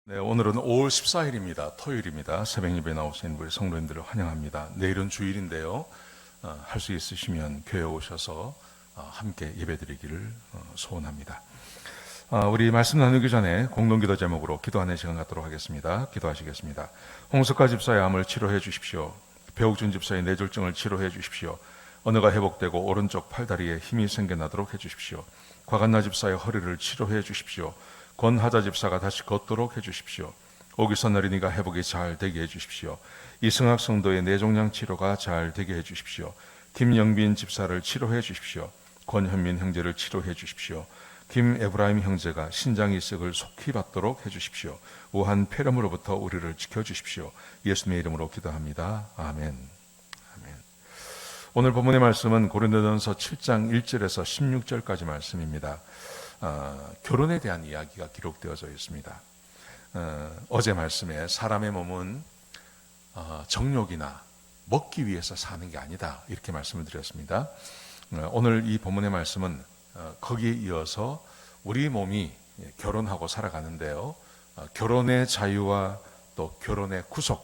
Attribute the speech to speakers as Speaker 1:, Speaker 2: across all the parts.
Speaker 1: 네, 오늘은 5월 14일입니다. 토요일입니다. 새벽 예배 나오신 우리 성도님들을 환영합니다. 내일은 주일인데요. 할 수 있으시면 교회 오셔서 함께 예배드리기를 소원합니다. 우리 말씀 나누기 전에 공동기도 제목으로 기도하는 시간 갖도록 하겠습니다. 기도하시겠습니다. 홍석가 집사의 암을 치료해 주십시오. 배옥준 집사의 뇌졸중을 치료해 주십시오. 언어가 회복되고 오른쪽 팔다리에 힘이 생겨나도록 해주십시오. 곽한나 집사의 허리를 치료해 주십시오. 권하자 집사가 다시 걷도록 해주십시오. 오기선 어린이가 회복이 잘 되게 해주십시오. 이승학 성도의 뇌종양 치료가 잘 되게 해주십시오. 김영빈 집사를 치료해 주십시오. 권현민 형제를 치료해 주십시오. 김에브라임 형제가 신장 이식을 속히 받도록 해주십시오. 우한 폐렴으로부터 우리를 지켜주십시오. 예수님의 이름으로 기도합니다. 아멘. 아멘. 오늘 본문의 말씀은 고린도전서 7장 1절에서 16절까지 말씀입니다. 결혼에 대한 이야기가 기록되어져 있습니다. 어제 말씀에 사람의 몸은 정욕이나 먹기 위해서 사는 게 아니다, 이렇게 말씀을 드렸습니다. 오늘 이 본문의 말씀은 거기에 이어서 우리 몸이 결혼하고 살아가는데요, 결혼의 자유와 또 결혼의 구속,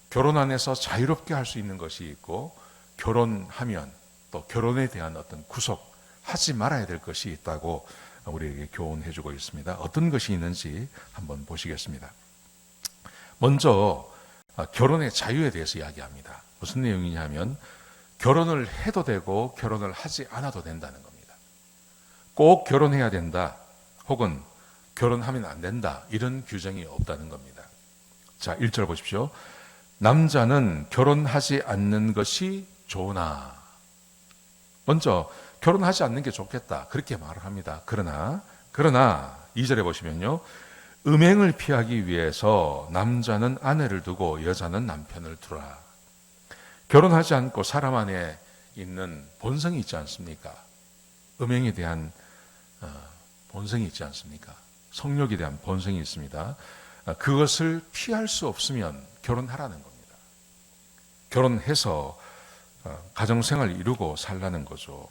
Speaker 1: 결혼 안에서 자유롭게 할 수 있는 것이 있고, 결혼하면 또 결혼에 대한 어떤 구속, 하지 말아야 될 것이 있다고 우리에게 교훈해 주고 있습니다. 어떤 것이 있는지 한번 보시겠습니다. 먼저 결혼의 자유에 대해서 이야기합니다. 무슨 내용이냐면 결혼을 해도 되고 결혼을 하지 않아도 된다는 겁니다. 꼭 결혼해야 된다, 혹은 결혼하면 안 된다, 이런 규정이 없다는 겁니다. 자, 1절 보십시오. 남자는 결혼하지 않는 것이 좋으나, 먼저 결혼하지 않는 게 좋겠다, 그렇게 말을 합니다. 그러나 2절에 보시면요, 음행을 피하기 위해서 남자는 아내를 두고 여자는 남편을 두라. 결혼하지 않고 사람 안에 있는 본성이 있지 않습니까? 음행에 대한 본성이 있지 않습니까? 성욕에 대한 본성이 있습니다. 그것을 피할 수 없으면 결혼하라는 겁니다. 결혼해서 가정생활을 이루고 살라는 거죠.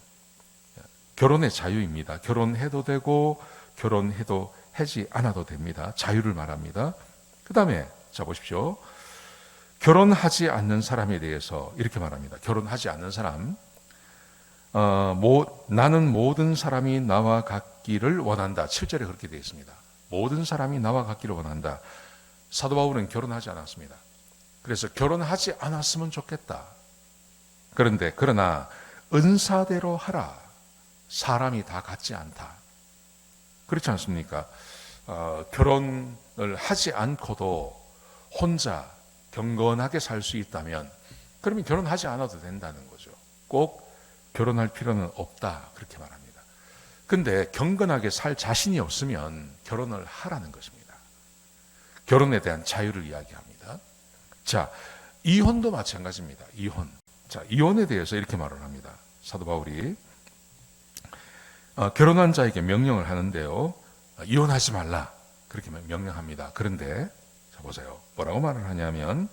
Speaker 1: 결혼의 자유입니다. 결혼해도 되고 결혼해도 하지 않아도 됩니다. 자유를 말합니다. 그 다음에 자 보십시오. 결혼하지 않는 사람에 대해서 이렇게 말합니다. 결혼하지 않는 사람, 나는 모든 사람이 나와 같기를 원한다. 7절에 그렇게 되어 있습니다. 모든 사람이 나와 같기를 원한다. 사도 바울은 결혼하지 않았습니다. 그래서 결혼하지 않았으면 좋겠다. 그러나 은사대로 하라. 사람이 다 같지 않다. 그렇지 않습니까? 결혼을 하지 않고도 혼자 경건하게 살 수 있다면, 그러면 결혼하지 않아도 된다는 거죠. 꼭 결혼할 필요는 없다, 그렇게 말합니다. 근데 경건하게 살 자신이 없으면 결혼을 하라는 것입니다. 결혼에 대한 자유를 이야기합니다. 자, 이혼도 마찬가지입니다. 이혼. 자, 이혼에 대해서 이렇게 말을 합니다. 사도 바울이 결혼한 자에게 명령을 하는데요, 이혼하지 말라, 그렇게 명령합니다. 그런데 자 보세요, 뭐라고 말을 하냐면,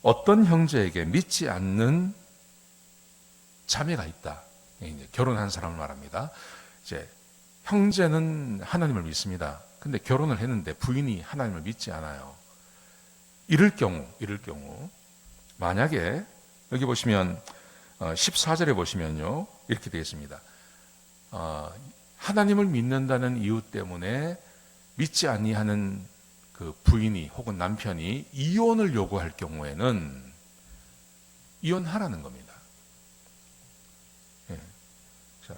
Speaker 1: 어떤 형제에게 믿지 않는 자매가 있다. 이제 결혼한 사람을 말합니다. 이제 형제는 하나님을 믿습니다. 근데 결혼을 했는데 부인이 하나님을 믿지 않아요. 이럴 경우 만약에 여기 보시면 14절에 보시면요, 이렇게 되어 있습니다. 하나님을 믿는다는 이유 때문에 믿지 아니하는 그 부인이 혹은 남편이 이혼을 요구할 경우에는 이혼하라는 겁니다. 예. 자,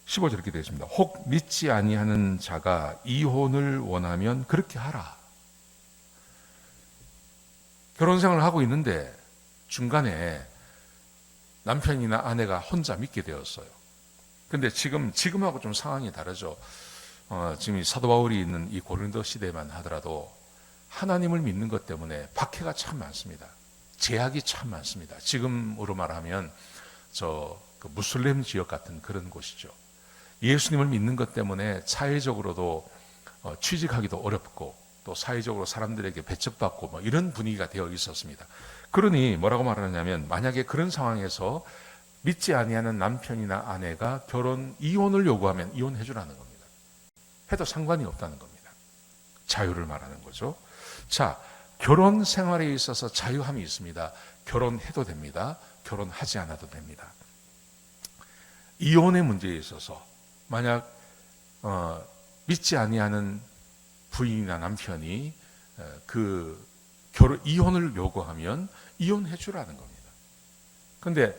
Speaker 1: 15절 이렇게 되어 있습니다. 혹 믿지 아니하는 자가 이혼을 원하면 그렇게 하라. 결혼 생활을 하고 있는데 중간에 남편이나 아내가 혼자 믿게 되었어요. 근데 지금하고 좀 상황이 다르죠. 지금 이 사도 바울이 있는 이 고린도 시대만 하더라도 하나님을 믿는 것 때문에 박해가 참 많습니다. 제약이 참 많습니다. 지금으로 말하면 그 무슬림 지역 같은 그런 곳이죠. 예수님을 믿는 것 때문에 사회적으로도 취직하기도 어렵고, 또 사회적으로 사람들에게 배척받고 뭐 이런 분위기가 되어 있었습니다. 그러니 뭐라고 말하냐면, 만약에 그런 상황에서 믿지 아니하는 남편이나 아내가 이혼을 요구하면 이혼해 주라는 겁니다. 해도 상관이 없다는 겁니다. 자유를 말하는 거죠. 자, 결혼 생활에 있어서 자유함이 있습니다. 결혼해도 됩니다. 결혼하지 않아도 됩니다. 이혼의 문제에 있어서 만약 믿지 아니하는 부인이나 남편이 이혼을 요구하면 이혼해 주라는 겁니다. 그런데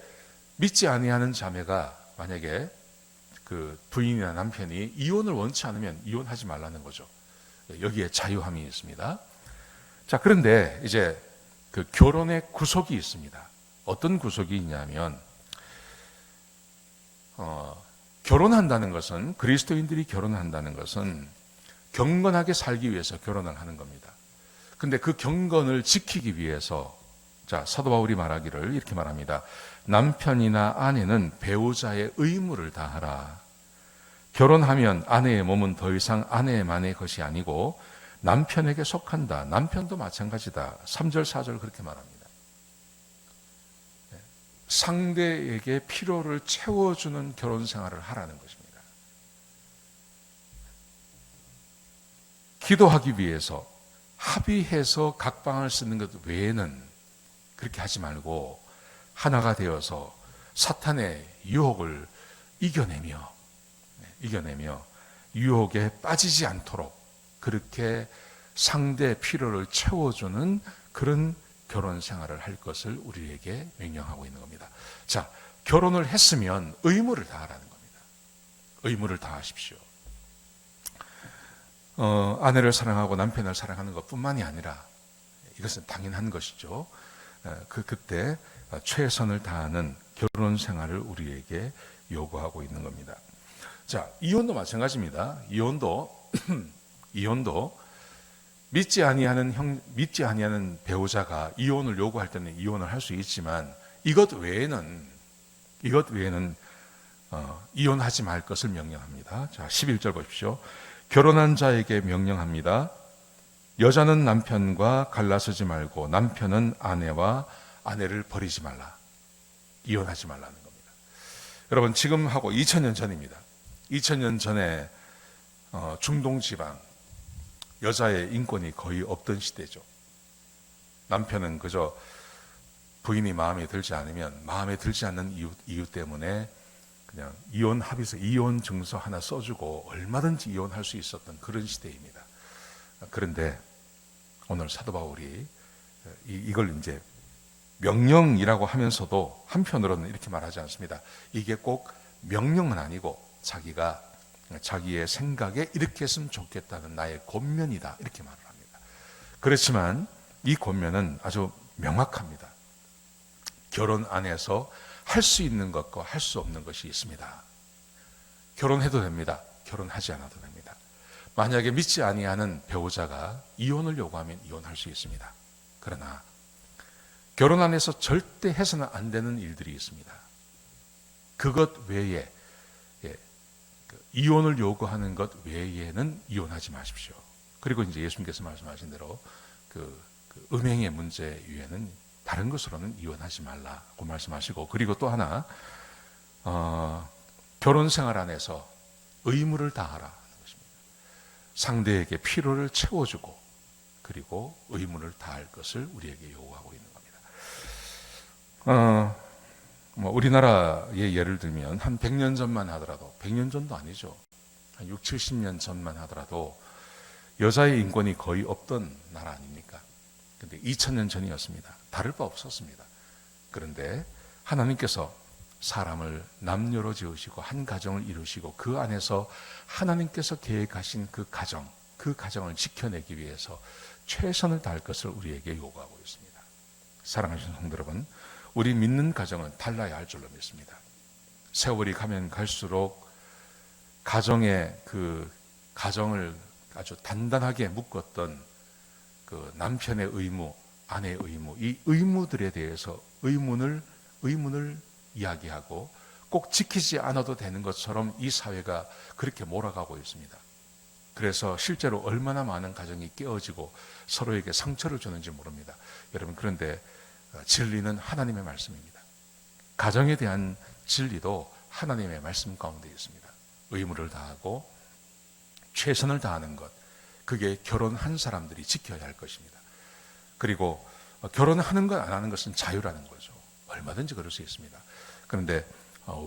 Speaker 1: 믿지 아니하는 자매가 만약에 그 부인이나 남편이 이혼을 원치 않으면 이혼하지 말라는 거죠. 여기에 자유함이 있습니다. 자, 그런데 이제 그 결혼의 구속이 있습니다. 어떤 구속이 있냐면, 결혼한다는 것은, 그리스도인들이 결혼한다는 것은 경건하게 살기 위해서 결혼을 하는 겁니다. 근데 그 경건을 지키기 위해서, 자, 사도 바울이 말하기를 이렇게 말합니다. 남편이나 아내는 배우자의 의무를 다하라. 결혼하면 아내의 몸은 더 이상 아내만의 것이 아니고 남편에게 속한다. 남편도 마찬가지다. 3절, 4절 그렇게 말합니다. 상대에게 필요를 채워주는 결혼 생활을 하라는 것입니다. 기도하기 위해서 합의해서 각방을 쓰는 것 외에는 그렇게 하지 말고 하나가 되어서 사탄의 유혹을 이겨내며 유혹에 빠지지 않도록 그렇게 상대의 필요를 채워주는 그런 결혼 생활을 할 것을 우리에게 명령하고 있는 겁니다. 자, 결혼을 했으면 의무를 다하라는 겁니다. 의무를 다하십시오. 아내를 사랑하고 남편을 사랑하는 것뿐만이 아니라 이것은 당연한 것이죠. 그때 최선을 다하는 결혼 생활을 우리에게 요구하고 있는 겁니다. 자, 이혼도 마찬가지입니다. 이혼도 믿지 아니하는 배우자가 이혼을 요구할 때는 이혼을 할 수 있지만 이것 외에는 이혼하지 말 것을 명령합니다. 자, 11절 보십시오. 결혼한 자에게 명령합니다. 여자는 남편과 갈라서지 말고 남편은 아내를 버리지 말라. 이혼하지 말라는 겁니다. 여러분, 지금하고 2000년 전입니다. 2000년 전에 중동 지방 여자의 인권이 거의 없던 시대죠. 남편은 그저 부인이 마음에 들지 않는 이유 때문에 그냥 이혼 합의서, 이혼 증서 하나 써주고 얼마든지 이혼할 수 있었던 그런 시대입니다. 그런데 오늘 사도 바울이 이걸 이제 명령이라고 하면서도 한편으로는 이렇게 말하지 않습니다. 이게 꼭 명령은 아니고 자기의 생각에 이렇게 했으면 좋겠다는 나의 권면이다, 이렇게 말을 합니다. 그렇지만 이 권면은 아주 명확합니다. 결혼 안에서 할 수 있는 것과 할 수 없는 것이 있습니다. 결혼해도 됩니다. 결혼하지 않아도 됩니다. 만약에 믿지 아니하는 배우자가 이혼을 요구하면 이혼할 수 있습니다. 그러나 결혼 안에서 절대 해서는 안 되는 일들이 있습니다. 그것 외에, 이혼을 요구하는 것 외에는 이혼하지 마십시오. 그리고 이제 예수님께서 말씀하신 대로 그 음행의 문제 외에는 다른 것으로는 이혼하지 말라고 말씀하시고, 그리고 또 하나, 결혼 생활 안에서 의무를 다하라는 것입니다. 상대에게 필요를 채워주고 그리고 의무를 다할 것을 우리에게 요구하고 있는 겁니다. 우리나라의 예를 들면 한 100년 전만 하더라도, 100년 전도 아니죠, 한 6, 70년 전만 하더라도 여자의 인권이 거의 없던 나라 아닙니까? 근데 2000년 전이었습니다. 다를 바 없었습니다. 그런데 하나님께서 사람을 남녀로 지으시고 한 가정을 이루시고 그 안에서 하나님께서 계획하신 그 가정을 지켜내기 위해서 최선을 다할 것을 우리에게 요구하고 있습니다. 사랑하시는 성도 여러분, 우리 믿는 가정은 달라야 할 줄로 믿습니다. 세월이 가면 갈수록 가정을 아주 단단하게 묶었던 그 남편의 의무, 아내의 의무, 이 의무들에 대해서 의문을 이야기하고 꼭 지키지 않아도 되는 것처럼 이 사회가 그렇게 몰아가고 있습니다. 그래서 실제로 얼마나 많은 가정이 깨어지고 서로에게 상처를 주는지 모릅니다. 여러분, 그런데 진리는 하나님의 말씀입니다. 가정에 대한 진리도 하나님의 말씀 가운데 있습니다. 의무를 다하고 최선을 다하는 것, 그게 결혼한 사람들이 지켜야 할 것입니다. 그리고 결혼하는 것 안 하는 것은 자유라는 거죠. 얼마든지 그럴 수 있습니다. 그런데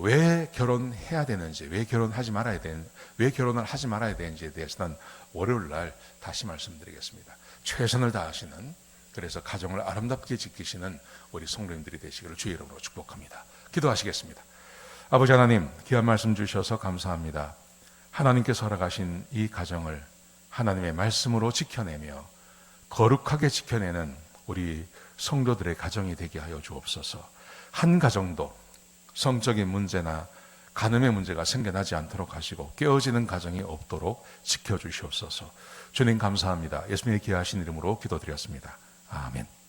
Speaker 1: 왜 결혼해야 되는지, 왜 결혼을 하지 말아야 되는지에 대해서는 월요일 날 다시 말씀드리겠습니다. 최선을 다하시는, 그래서 가정을 아름답게 지키시는 우리 성도님들이 되시기를 주의 이름으로 축복합니다. 기도하시겠습니다. 아버지 하나님, 귀한 말씀 주셔서 감사합니다. 하나님께서 허락하신 이 가정을 하나님의 말씀으로 지켜내며 거룩하게 지켜내는 우리 성도들의 가정이 되게 하여 주옵소서. 한 가정도 성적인 문제나 간음의 문제가 생겨나지 않도록 하시고 깨어지는 가정이 없도록 지켜주시옵소서. 주님 감사합니다. 예수님의 귀하신 이름으로 기도드렸습니다. 아멘.